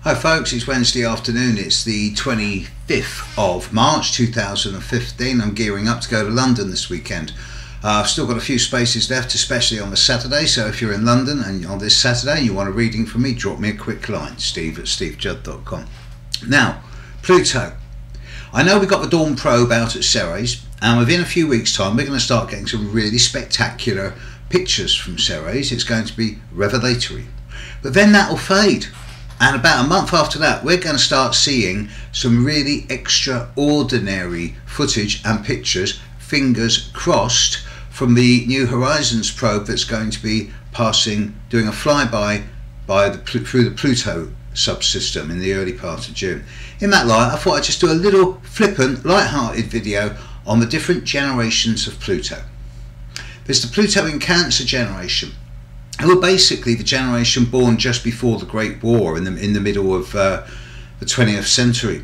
Hi folks, it's Wednesday afternoon, it's the 25th of March 2015. I'm gearing up to go to London this weekend. I've still got a few spaces left, especially on the Saturday, so if you're in London and on this Saturday and you want a reading from me, drop me a quick line, steve@stevejudd.com. Now, Pluto. I know we've got the Dawn probe out at Ceres, and within a few weeks' time we're going to start getting some really spectacular pictures from Ceres. It's going to be revelatory. But then that will fade. And about a month after that, we're going to start seeing some really extraordinary footage and pictures, fingers crossed, from the New Horizons probe that's going to be passing, doing a flyby through the Pluto subsystem in the early part of June. In that light, I thought I'd just do a little flippant, light-hearted video on the different generations of Pluto. There's the Pluto in Cancer generation, who are basically the generation born just before the Great War in the middle of the 20th century.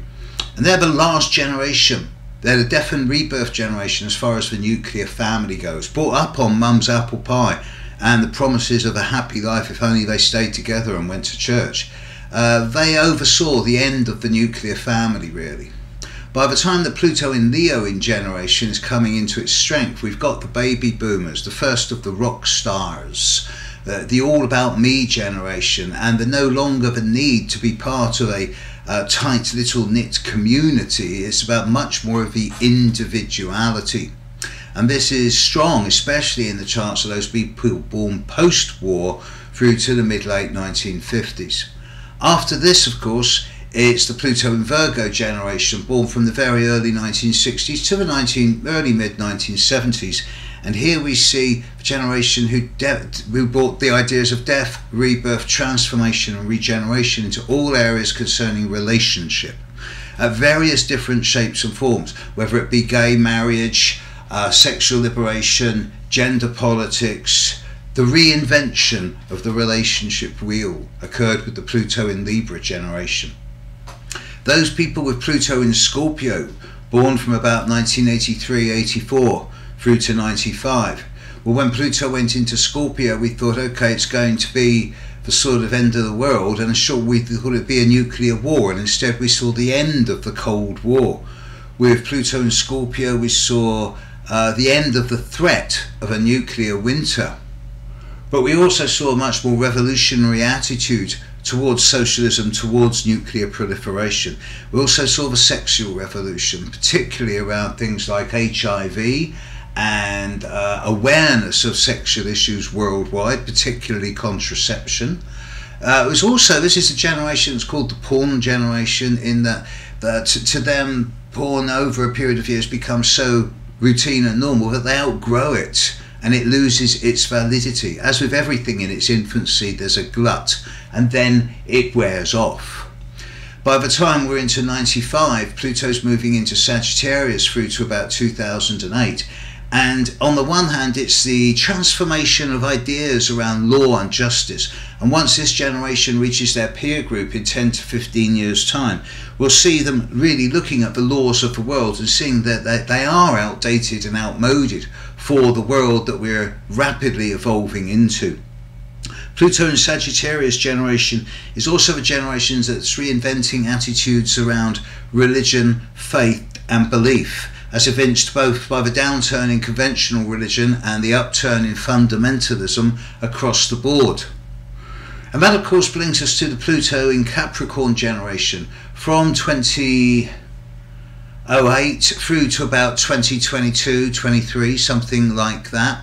And they're the last generation. They're the death and rebirth generation as far as the nuclear family goes, brought up on mum's apple pie and the promises of a happy life if only they stayed together and went to church. They oversaw the end of the nuclear family, really. By the time that Pluto in Leo in generation is coming into its strength, we've got the baby boomers, the first of the rock stars, the all about me generation, and the no longer the need to be part of a tight little knit community. It's about much more of the individuality, and this is strong especially in the charts of those people born post-war through to the mid-late 1950s. After this, of course, it's the Pluto in Virgo generation, born from the very early 1960s to the early mid-1970s. And here we see the generation who brought the ideas of death, rebirth, transformation and regeneration into all areas concerning relationship at various different shapes and forms, whether it be gay marriage, sexual liberation, gender politics. The reinvention of the relationship wheel occurred with the Pluto in Libra generation. Those people with Pluto in Scorpio, born from about 1983-84, through to 95. Well, when Pluto went into Scorpio, we thought, okay, it's going to be the sort of end of the world, and sure, we thought it'd be a nuclear war, and instead we saw the end of the Cold War. With Pluto in Scorpio, we saw the end of the threat of a nuclear winter. But we also saw a much more revolutionary attitude towards socialism, towards nuclear proliferation. We also saw the sexual revolution, particularly around things like HIV, and awareness of sexual issues worldwide, particularly contraception. It was also, this is a generation that's called the porn generation, in that to them porn over a period of years becomes so routine and normal that they outgrow it and it loses its validity. As with everything in its infancy, there's a glut and then it wears off. By the time we're into 95, Pluto's moving into Sagittarius through to about 2008. And on the one hand, it's the transformation of ideas around law and justice. And once this generation reaches their peer group in 10 to 15 years' time, we'll see them really looking at the laws of the world and seeing that they are outdated and outmoded for the world that we're rapidly evolving into. Pluto in Sagittarius generation is also a generation that's reinventing attitudes around religion, faith and belief, as evinced both by the downturn in conventional religion and the upturn in fundamentalism across the board. And that of course brings us to the Pluto in Capricorn generation from 2008 through to about 2022, 23, something like that.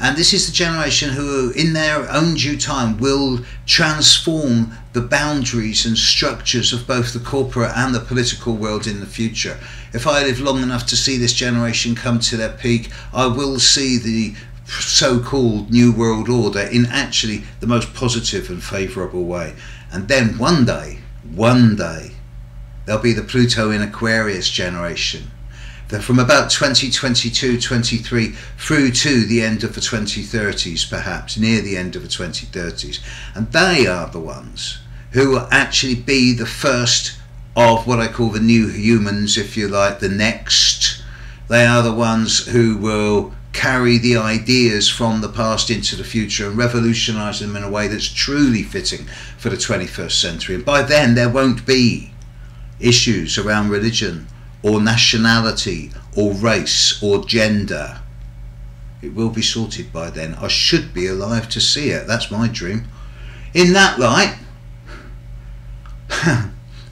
And this is the generation who, in their own due time, will transform the boundaries and structures of both the corporate and the political world in the future. If I live long enough to see this generation come to their peak, I will see the so-called New World Order in actually the most positive and favourable way. And then one day, there'll be the Pluto in Aquarius generation. From about 2022-23 through to the end of the 2030s, perhaps near the end of the 2030s, and they are the ones who will actually be the first of what I call the new humans, if you like, the next. They are the ones who will carry the ideas from the past into the future and revolutionise them in a way that's truly fitting for the 21st century. And by then there won't be issues around religion or nationality or race or gender. It will be sorted by then. I should be alive to see it. That's my dream. In that light,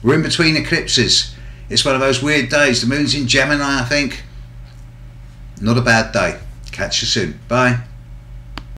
we're in between eclipses. It's one of those weird days. The moon's in Gemini, I think. Not a bad day. Catch you soon. Bye.